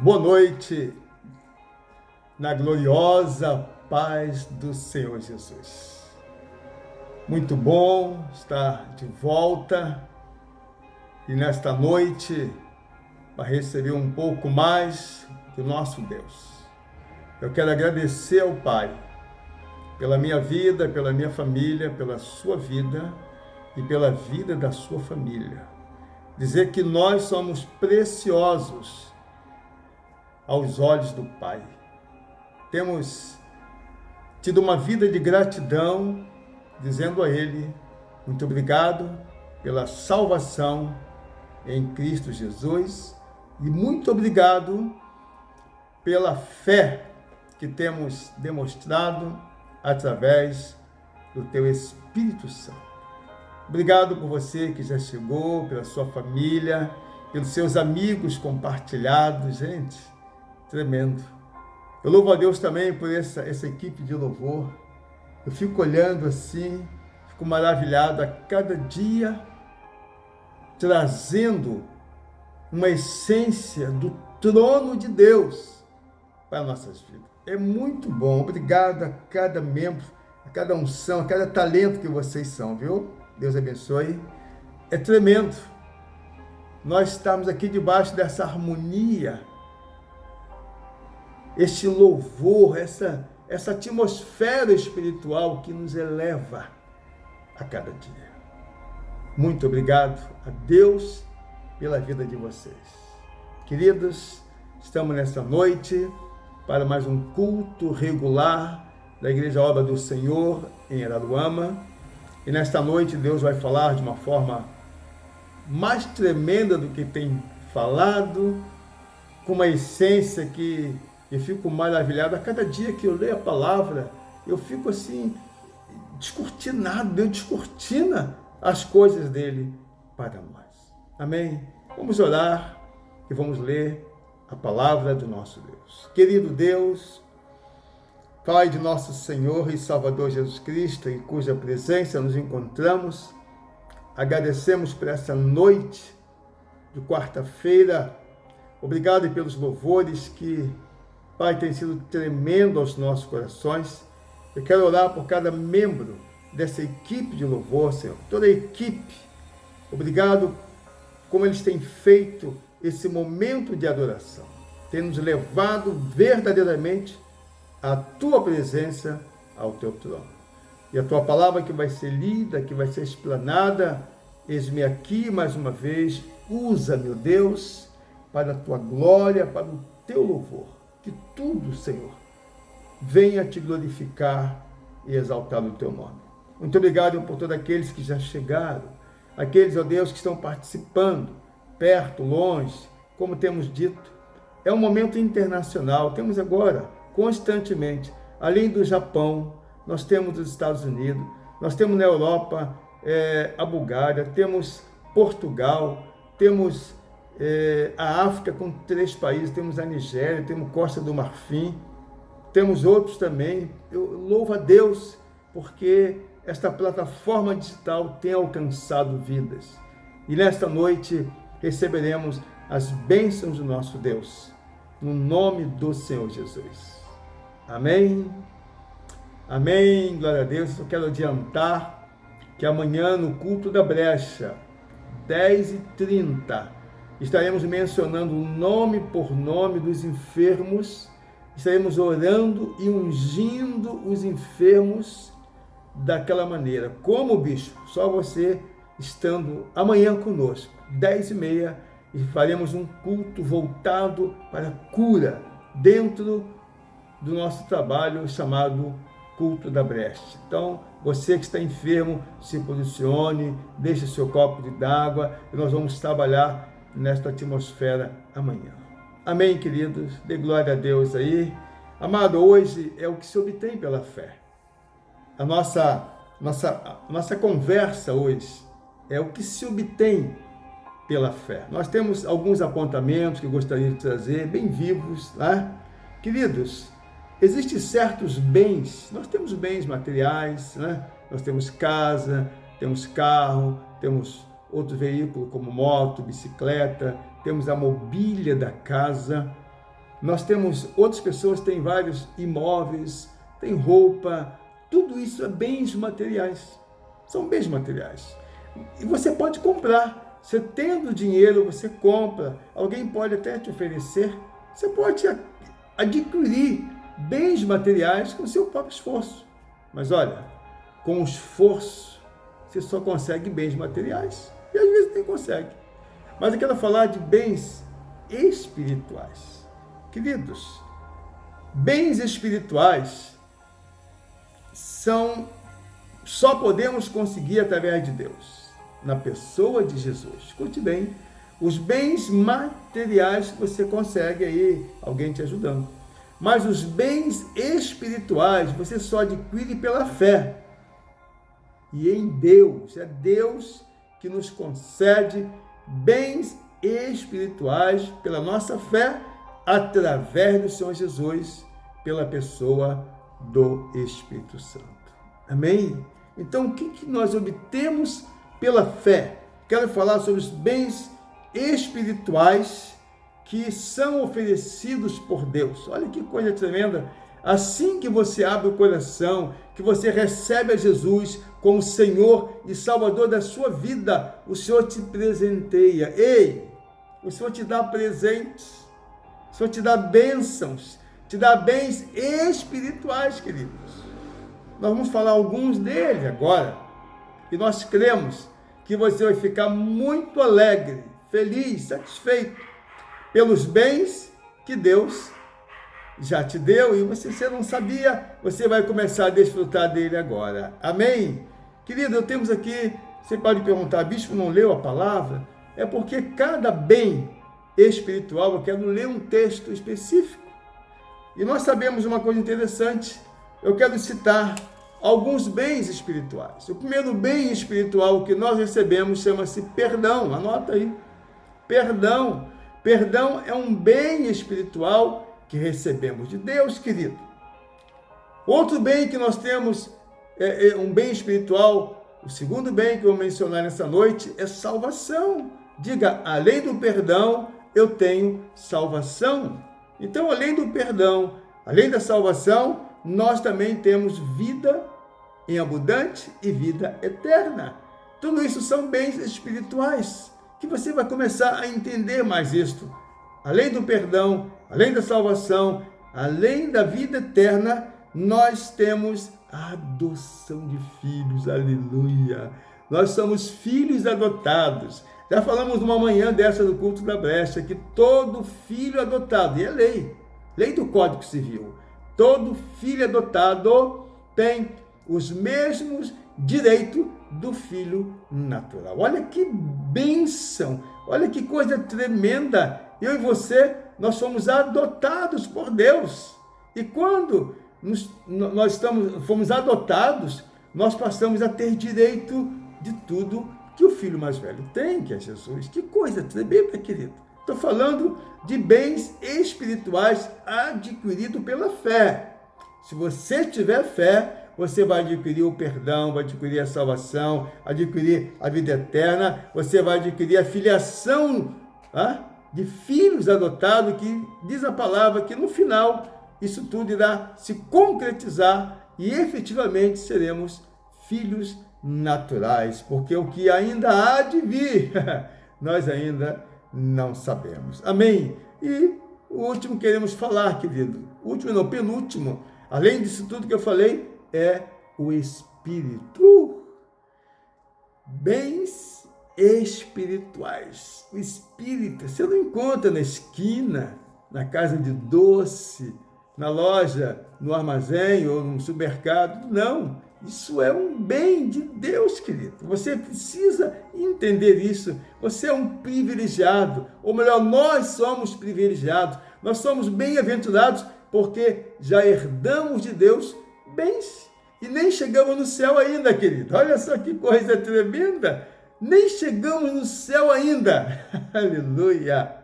Boa noite, na gloriosa paz do Senhor Jesus. Muito bom estar de volta e nesta noite para receber um pouco mais do nosso Deus. Eu quero agradecer ao Pai pela minha vida, pela minha família, pela sua vida e pela vida da sua família. Dizer que nós somos preciosos aos olhos do Pai. Temos tido uma vida de gratidão, dizendo a Ele, muito obrigado pela salvação em Cristo Jesus e muito obrigado pela fé que temos demonstrado através do Teu Espírito Santo. Obrigado por você que já chegou, pela sua família, pelos seus amigos compartilhados, gente. Tremendo. Eu louvo a Deus também por essa equipe de louvor. Eu fico olhando assim, fico maravilhado a cada dia, trazendo uma essência do trono de Deus para nossas vidas. É muito bom. Obrigado a cada membro, a cada unção, a cada talento que vocês são, viu? Deus abençoe. É tremendo. Nós estamos aqui debaixo dessa harmonia, este louvor, essa atmosfera espiritual que nos eleva a cada dia. Muito obrigado a Deus pela vida de vocês. Queridos, estamos nesta noite para mais um culto regular da Igreja Obra do Senhor em Araruama. E nesta noite Deus vai falar de uma forma mais tremenda do que tem falado, com uma essência que eu fico maravilhado. A cada dia que eu leio a palavra, eu fico assim, descortinado, Deus descortina as coisas dele para nós. Amém? Vamos orar e vamos ler a palavra do nosso Deus. Querido Deus, Pai de nosso Senhor e Salvador Jesus Cristo, em cuja presença nos encontramos, agradecemos por essa noite de quarta-feira. Obrigado pelos louvores que, Pai, tem sido tremendo aos nossos corações. Eu quero orar por cada membro dessa equipe de louvor, Senhor, toda a equipe. Obrigado como eles têm feito esse momento de adoração. Tem nos levado verdadeiramente à Tua presença, ao Teu trono. E a Tua palavra que vai ser lida, que vai ser explanada, eis-me aqui mais uma vez. Usa, meu Deus, para a Tua glória, para o Teu louvor. Que tudo, Senhor, venha te glorificar e exaltar o Teu nome. Muito obrigado por todos aqueles que já chegaram, aqueles, ó Deus, que estão participando, perto, longe, como temos dito. É um momento internacional, temos agora, constantemente, além do Japão, nós temos os Estados Unidos, nós temos na Europa, a Bulgária, temos Portugal, temos a África com 3 países, temos a Nigéria, temos Costa do Marfim, temos outros também. Eu louvo a Deus porque esta plataforma digital tem alcançado vidas. E nesta noite receberemos as bênçãos do nosso Deus, no nome do Senhor Jesus. Amém? Amém, glória a Deus. Eu quero adiantar que amanhã no culto da brecha, 10h30, estaremos mencionando nome por nome dos enfermos, estaremos orando e ungindo os enfermos daquela maneira. Como, bispo? Só você estando amanhã conosco, 10h30, e faremos um culto voltado para a cura, dentro do nosso trabalho chamado Culto da Brecha. Então, você que está enfermo, se posicione, deixe seu copo de água e nós vamos trabalhar nesta atmosfera amanhã. Amém, queridos? Dê glória a Deus aí. Amado, hoje é o que se obtém pela fé. A nossa conversa hoje é o que se obtém pela fé. Nós temos alguns apontamentos que eu gostaria de trazer, bem vivos, né? Queridos, existem certos bens, nós temos bens materiais, né? Nós temos casa, temos carro, temos outro veículo como moto, bicicleta, temos a mobília da casa, Nós temos, outras pessoas têm vários imóveis, tem roupa, tudo isso é bens materiais. São bens materiais. E você pode comprar. Você tendo dinheiro, você compra. Alguém pode até te oferecer. Você pode adquirir bens materiais com o seu próprio esforço. Mas olha, com esforço, você só consegue bens materiais. E às vezes nem consegue. Mas eu quero falar de bens espirituais. Queridos, bens espirituais só podemos conseguir através de Deus, na pessoa de Jesus. Escute bem, os bens materiais você consegue aí, alguém te ajudando. Mas os bens espirituais você só adquire pela fé. E em Deus, é Deus que nos concede bens espirituais pela nossa fé, através do Senhor Jesus, pela pessoa do Espírito Santo. Amém? Então, o que nós obtemos pela fé? Quero falar sobre os bens espirituais que são oferecidos por Deus. Olha que coisa tremenda. Assim que você abre o coração, que você recebe a Jesus como Senhor e Salvador da sua vida, o Senhor te presenteia. Ei, o Senhor te dá presentes, o Senhor te dá bênçãos, te dá bens espirituais, queridos. Nós vamos falar alguns deles agora. E nós cremos que você vai ficar muito alegre, feliz, satisfeito pelos bens que Deus já te deu e você não sabia, você vai começar a desfrutar dele agora. Amém? Querido, temos aqui, você pode perguntar, bispo não leu a palavra? É porque cada bem espiritual, eu quero ler um texto específico. E nós sabemos uma coisa interessante, eu quero citar alguns bens espirituais. O primeiro bem espiritual que nós recebemos chama-se perdão, anota aí. Perdão. Perdão é um bem espiritual que recebemos de Deus, querido. Outro bem que nós temos, um bem espiritual, o segundo bem que eu vou mencionar nessa noite é salvação. Diga, além do perdão, eu tenho salvação. Então, além do perdão, além da salvação, nós também temos vida em abundante e vida eterna. Tudo isso são bens espirituais, que você vai começar a entender mais isto. Além do perdão, além da salvação, além da vida eterna, nós temos a adoção de filhos, aleluia. Nós somos filhos adotados. Já falamos numa manhã dessa do culto da brecha, que todo filho adotado, e é lei do Código Civil, todo filho adotado tem os mesmos direitos do filho natural. Olha que bênção, olha que coisa tremenda. Eu e você, nós somos adotados por Deus. E quando fomos adotados, nós passamos a ter direito de tudo que o filho mais velho tem, que é Jesus. Que coisa tremenda, querido. Estou falando de bens espirituais adquiridos pela fé. Se você tiver fé, você vai adquirir o perdão, vai adquirir a salvação, adquirir a vida eterna, você vai adquirir a filiação de filhos adotados, que diz a palavra que no final isso tudo irá se concretizar e efetivamente seremos filhos naturais, porque o que ainda há de vir, nós ainda não sabemos. Amém? E o último que queremos falar, querido, último não, penúltimo, além disso tudo que eu falei, é o Espírito. Bens espirituais. O Espírito, você não encontra na esquina, na casa de doce, na loja, no armazém ou no supermercado. Não, isso é um bem de Deus, querido. Você precisa entender isso. Você é um privilegiado, ou melhor, nós somos privilegiados. Nós somos bem-aventurados porque já herdamos de Deus bens. E nem chegamos no céu ainda, querido. Olha só que coisa tremenda. Nem chegamos no céu ainda. Aleluia.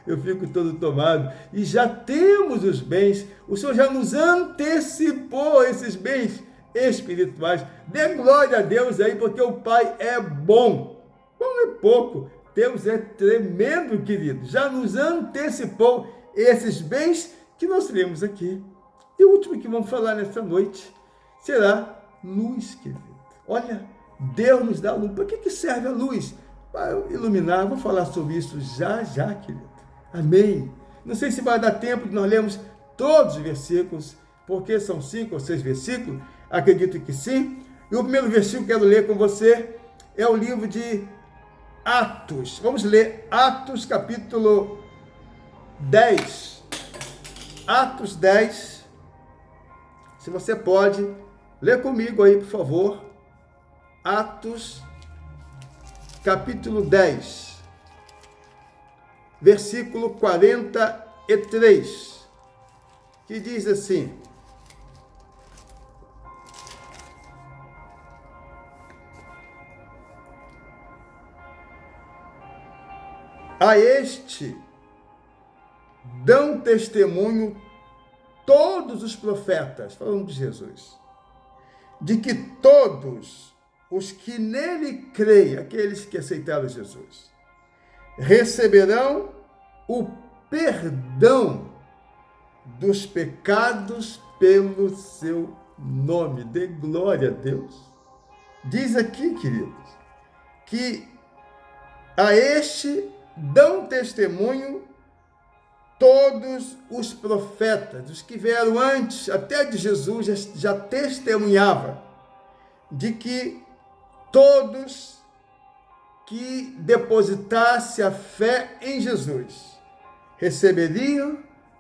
Eu fico todo tomado. E já temos os bens. O Senhor já nos antecipou esses bens espirituais. Dê glória a Deus aí, porque o Pai é bom. Bom é pouco. Deus é tremendo, querido. Já nos antecipou esses bens que nós lemos aqui. E o último que vamos falar nessa noite será luz, querido. Olha, Deus nos dá luz. Para que serve a luz? Para iluminar. Vou falar sobre isso já, querido. Amém. Não sei se vai dar tempo de nós lermos todos os versículos, porque são 5 ou 6 versículos. Acredito que sim. E o primeiro versículo que eu quero ler com você é o livro de Atos. Vamos ler Atos capítulo 10. Atos 10. Se você pode, lê comigo aí, por favor. Atos capítulo 10. Versículo 43. Que diz assim: a este dão testemunho todos os profetas, falando de Jesus, de que todos os que nele creem, aqueles que aceitaram Jesus, receberão o perdão dos pecados pelo seu nome. Dê glória a Deus. Diz aqui, queridos, que a este dão testemunho todos os profetas, os que vieram antes, até de Jesus, já testemunhava de que todos que depositassem a fé em Jesus receberiam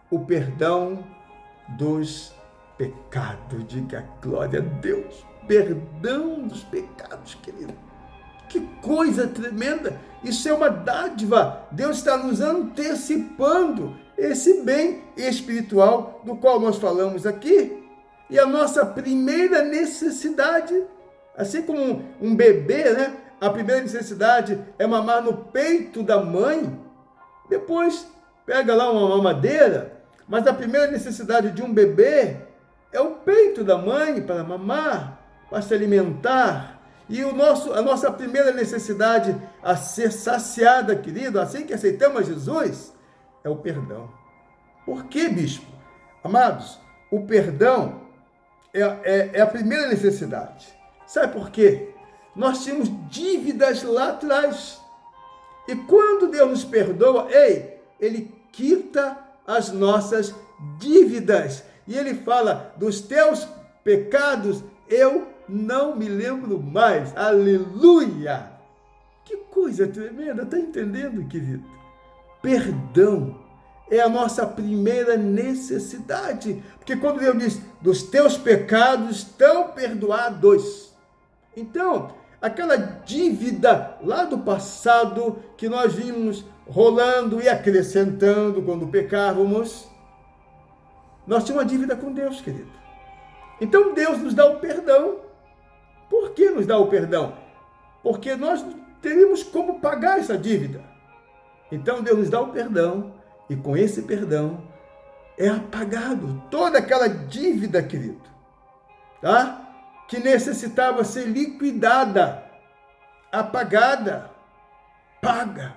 o perdão dos pecados. Diga glória a Deus. Perdão dos pecados, querido. Que coisa tremenda! Isso é uma dádiva. Deus está nos antecipando esse bem espiritual do qual nós falamos aqui. E a nossa primeira necessidade, assim como um bebê, né? A primeira necessidade é mamar no peito da mãe. Depois pega lá uma mamadeira. Mas a primeira necessidade de um bebê é o peito da mãe para mamar, para se alimentar. E a nossa primeira necessidade a ser saciada, querido, assim que aceitamos Jesus, é o perdão. Por quê, bispo? Amados, o perdão é a primeira necessidade. Sabe por quê? Nós tínhamos dívidas lá atrás. E quando Deus nos perdoa, Ele quita as nossas dívidas. E Ele fala, dos teus pecados eu não me lembro mais. Aleluia! Que coisa tremenda, está entendendo, querido? Perdão é a nossa primeira necessidade. Porque quando Deus diz, dos teus pecados estão perdoados. Então, aquela dívida lá do passado que nós vimos rolando e acrescentando quando pecávamos, nós tínhamos uma dívida com Deus, querido. Então Deus nos dá o perdão. Por que nos dá o perdão? Porque nós teríamos como pagar essa dívida. Então Deus nos dá o perdão e com esse perdão é apagado toda aquela dívida, querido, tá? Que necessitava ser liquidada, apagada, paga.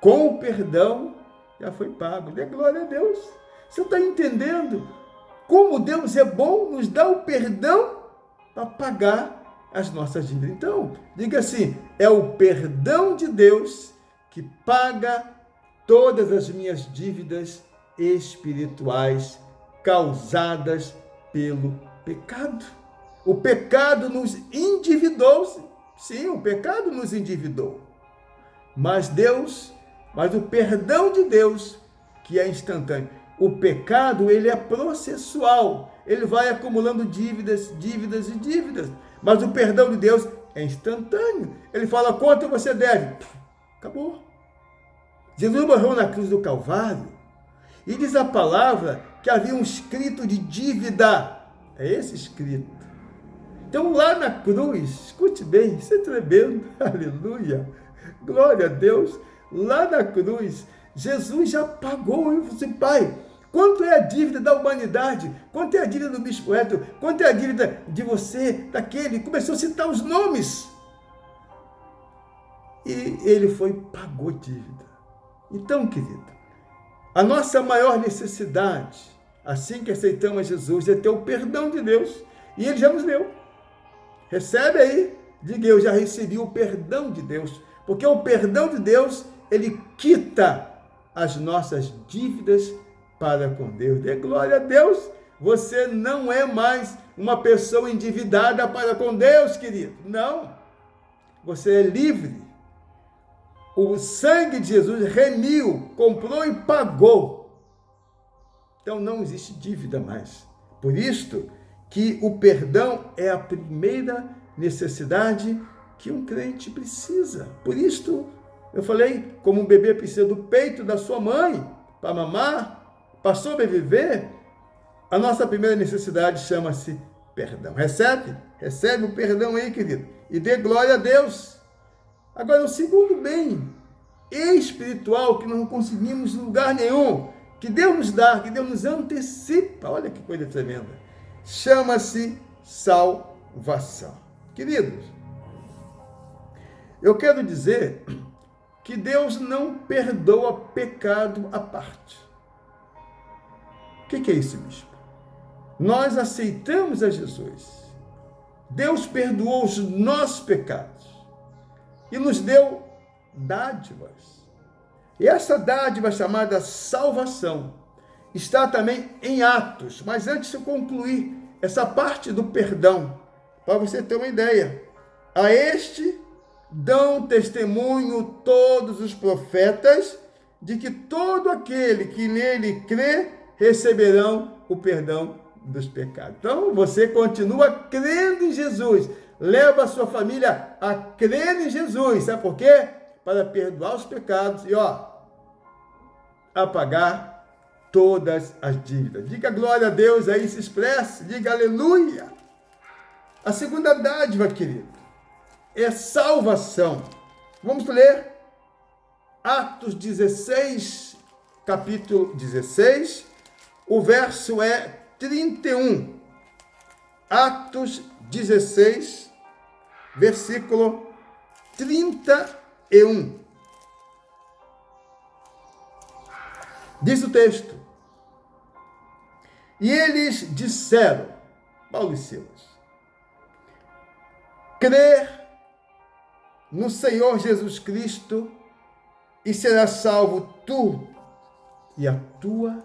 Com o perdão já foi pago. Dê glória a Deus. Você está entendendo como Deus é bom, nos dá o perdão para pagar as nossas dívidas. Então, diga assim, é o perdão de Deus que paga todas as minhas dívidas espirituais causadas pelo pecado. O pecado nos endividou. Sim, o pecado nos endividou. Mas o perdão de Deus, que é instantâneo. O pecado, ele é processual. Ele vai acumulando dívidas. Mas o perdão de Deus é instantâneo. Ele fala, quanto você deve? Acabou. Jesus morreu na cruz do Calvário. E diz a palavra que havia um escrito de dívida. É esse escrito. Então lá na cruz, escute bem, isso é tremendo. Aleluia. Glória a Deus. Lá na cruz, Jesus já pagou. Eu disse, Pai, quanto é a dívida da humanidade? Quanto é a dívida do bispo Héctor? Quanto é a dívida de você, daquele? Começou a citar os nomes. E ele pagou dívida. Então, querido, A nossa maior necessidade, assim que aceitamos Jesus, é ter o perdão de Deus. E Ele já nos deu. Recebe aí. Diga, eu já recebi o perdão de Deus. Porque o perdão de Deus, Ele quita as nossas dívidas para com Deus. Dê glória a Deus. Você não é mais uma pessoa endividada para com Deus, querido. Não. Você é livre. O sangue de Jesus remiu, comprou e pagou. Então não existe dívida mais. Por isto que o perdão é a primeira necessidade que um crente precisa. Por isto, eu falei, como um bebê precisa do peito da sua mãe para mamar, para sobreviver, a nossa primeira necessidade chama-se perdão. Recebe o perdão aí, querido, e dê glória a Deus. Agora, o segundo bem espiritual que nós não conseguimos em lugar nenhum, que Deus nos dá, que Deus nos antecipa, olha que coisa tremenda, chama-se salvação. Queridos, eu quero dizer que Deus não perdoa pecado à parte. O que é isso, bispo? Nós aceitamos a Jesus. Deus perdoou os nossos pecados e nos deu dádivas. E essa dádiva chamada salvação está também em Atos. Mas antes de eu concluir essa parte do perdão, para você ter uma ideia, a este dão testemunho todos os profetas de que todo aquele que nele crê receberão o perdão dos pecados. Então, você continua crendo em Jesus. Leva a sua família a crer em Jesus. Sabe por quê? Para perdoar os pecados e, apagar todas as dívidas. Diga glória a Deus aí, se expresse. Diga aleluia. A segunda dádiva, querido, é salvação. Vamos ler Atos 16, capítulo 16. O verso é 31. Atos 16, versículo 31. Diz o texto: e eles disseram, Paulo e Silas, crer no Senhor Jesus Cristo e serás salvo tu e a tua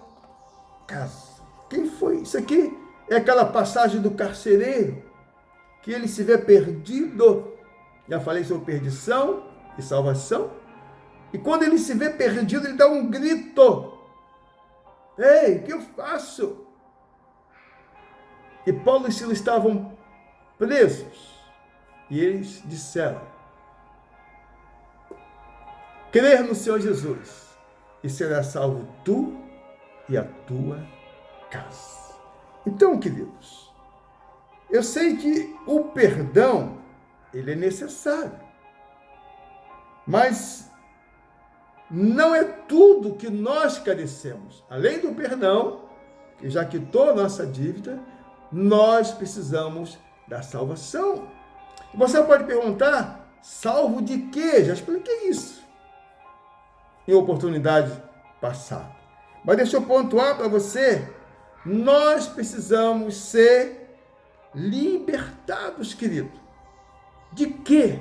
casa. Quem foi? Isso aqui é aquela passagem do carcereiro, que ele se vê perdido. Já falei sobre perdição e salvação. E quando ele se vê perdido, ele dá um grito. Ei, o que eu faço? E Paulo e Silas estavam presos. E eles disseram, crer no Senhor Jesus e serás salvo tu e a tua casa. Então, queridos, eu sei que o perdão, ele é necessário, mas não é tudo que nós carecemos. Além do perdão, que já quitou a nossa dívida, nós precisamos da salvação. Você pode perguntar, salvo de quê? Já expliquei isso em oportunidade passada. Mas deixa eu pontuar para você, nós precisamos ser libertados, querido. De quê?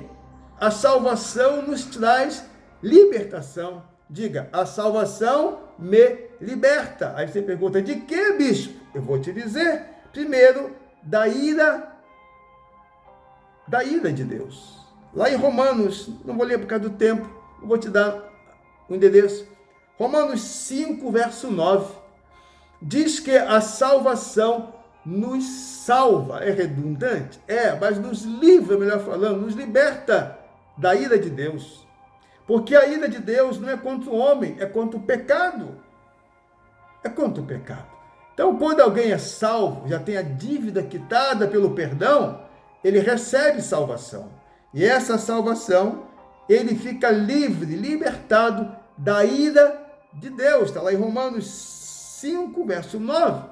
A salvação nos traz libertação. Diga, a salvação me liberta. Aí você pergunta, de quê, bispo? Eu vou te dizer. Primeiro, da ira de Deus. Lá em Romanos, não vou ler por causa do tempo, eu vou te dar o endereço. Romanos 5, verso 9, diz que a salvação nos salva. É redundante? Mas nos livra, melhor falando, nos liberta da ira de Deus. Porque a ira de Deus não é contra o homem, é contra o pecado. É contra o pecado. Então, quando alguém é salvo, já tem a dívida quitada pelo perdão, ele recebe salvação. E essa salvação, ele fica livre, libertado da ira de Deus. Está lá em Romanos 5, verso 9.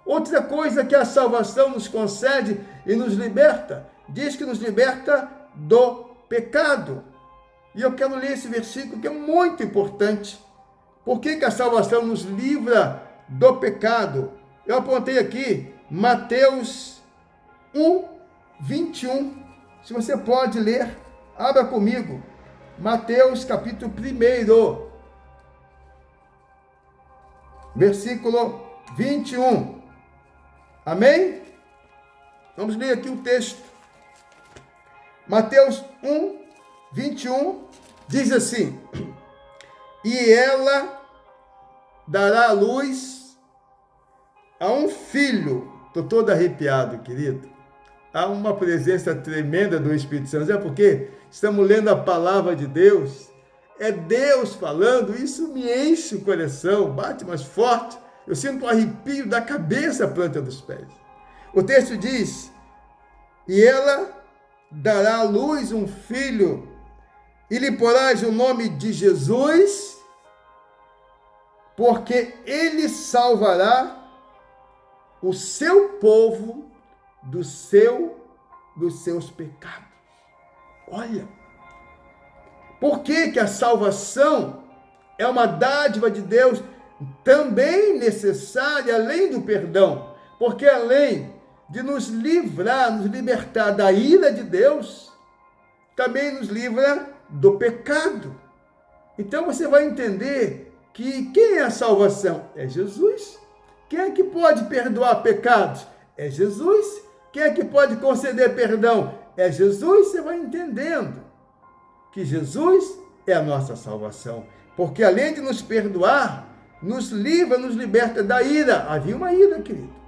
Outra coisa que a salvação nos concede e nos liberta, diz que nos liberta do pecado. E eu quero ler esse versículo que é muito importante Por que a salvação nos livra do pecado? Eu apontei aqui Mateus 1, 21. Se você pode ler, abra comigo. Mateus capítulo 1, versículo 21. Amém? Vamos ler aqui o texto. Mateus 1, 21 diz assim: e ela dará à luz a um filho. Estou todo arrepiado, querido. Há uma presença tremenda do Espírito Santo. Sabe por quê? Estamos lendo a palavra de Deus. É Deus falando. Isso me enche o coração. Bate mais forte. Eu sinto um arrepio da cabeça à planta dos pés. O texto diz: e ela dará à luz um filho, e lhe porás o nome de Jesus, porque ele salvará o seu povo dos seus pecados. Olha, por que a salvação é uma dádiva de Deus também necessária, além do perdão? Porque além de nos livrar, nos libertar da ira de Deus, também nos livra do pecado. Então você vai entender que quem é a salvação? É Jesus. Quem é que pode perdoar pecados? É Jesus. Quem é que pode conceder perdão? É Jesus. Você vai entendendo que Jesus é a nossa salvação. Porque além de nos perdoar, nos livra, nos liberta da ira. Havia uma ira, querido.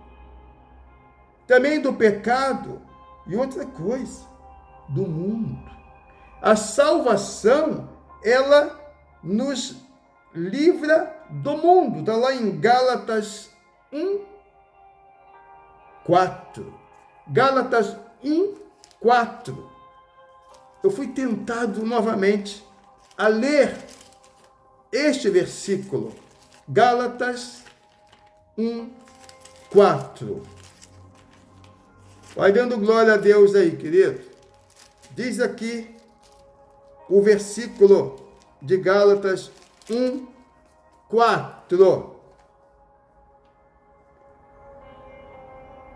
Também do pecado e outra coisa, do mundo. A salvação, ela nos livra do mundo. Está lá em Gálatas 1, 4. Gálatas 1, 4. Eu fui tentado novamente a ler este versículo. Gálatas 1, 4. Vai dando glória a Deus aí, querido. Diz aqui o versículo de Gálatas 1, 4.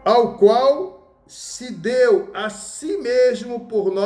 Ao qual se deu a si mesmo por nós